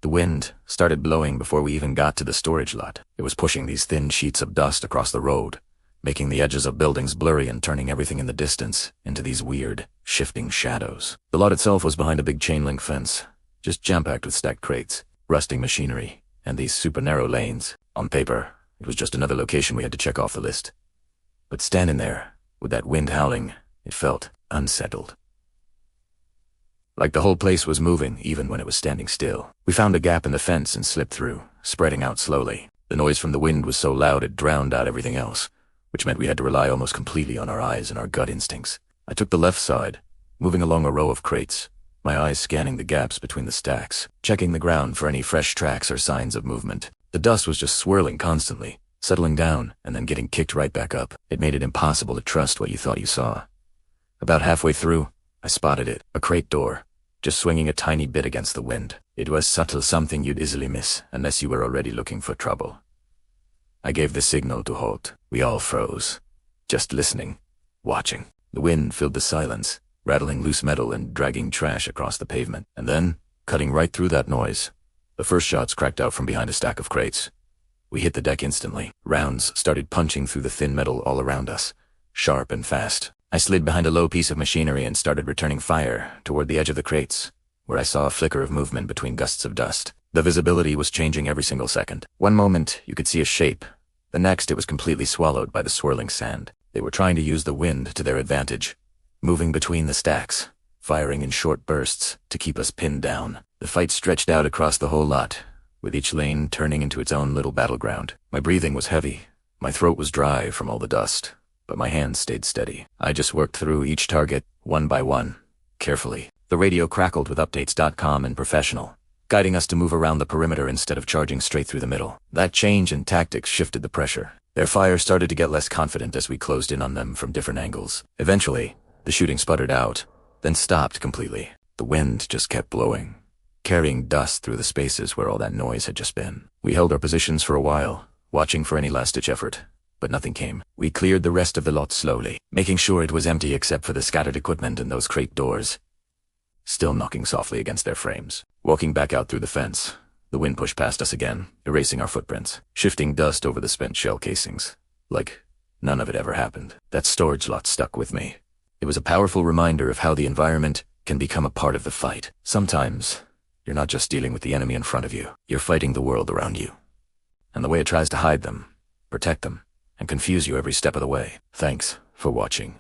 The wind started blowing before we even got to the storage lot. It was pushing these thin sheets of dust across the road, making the edges of buildings blurry and turning everything in the distance into these weird, shifting shadows. The lot itself was behind a big chain-link fence, just jam-packed with stacked crates, rusting machinery, and these super narrow lanes. On paper, it was just another location we had to check off the list. But standing there, with that wind howling, it felt unsettled. Like the whole place was moving, even when it was standing still. We found a gap in the fence and slipped through, spreading out slowly. The noise from the wind was so loud it drowned out everything else, which meant we had to rely almost completely on our eyes and our gut instincts. I took the left side, moving along a row of crates, my eyes scanning the gaps between the stacks, checking the ground for any fresh tracks or signs of movement. The dust was just swirling constantly, settling down and then getting kicked right back up. It made it impossible to trust what you thought you saw. About halfway through, I spotted it, a crate door, just swinging a tiny bit against the wind. It was subtle, something you'd easily miss unless you were already looking for trouble. I gave the signal to halt. We all froze, just listening, watching. The wind filled the silence, rattling loose metal and dragging trash across the pavement. And then, cutting right through that noise, the first shots cracked out from behind a stack of crates. We hit the deck instantly. Rounds started punching through the thin metal all around us, sharp and fast. I slid behind a low piece of machinery and started returning fire toward the edge of the crates, where I saw a flicker of movement between gusts of dust. The visibility was changing every single second. One moment, you could see a shape. The next, it was completely swallowed by the swirling sand. They were trying to use the wind to their advantage, moving between the stacks, firing in short bursts to keep us pinned down. The fight stretched out across the whole lot, with each lane turning into its own little battleground. My breathing was heavy. My throat was dry from all the dust, but my hands stayed steady. I just worked through each target, one by one, carefully. The radio crackled with updates.com and professional, guiding us to move around the perimeter instead of charging straight through the middle. That change in tactics shifted the pressure. Their fire started to get less confident as we closed in on them from different angles. Eventually, the shooting sputtered out, then stopped completely. The wind just kept blowing, carrying dust through the spaces where all that noise had just been. We held our positions for a while, watching for any last-ditch effort, but nothing came. We cleared the rest of the lot slowly, making sure it was empty except for the scattered equipment and those crate doors, still knocking softly against their frames. Walking back out through the fence, the wind pushed past us again, erasing our footprints, shifting dust over the spent shell casings, like none of it ever happened. That storage lot stuck with me. It was a powerful reminder of how the environment can become a part of the fight. Sometimes, you're not just dealing with the enemy in front of you, you're fighting the world around you. And the way it tries to hide them, protect them, and confuse you every step of the way. Thanks for watching.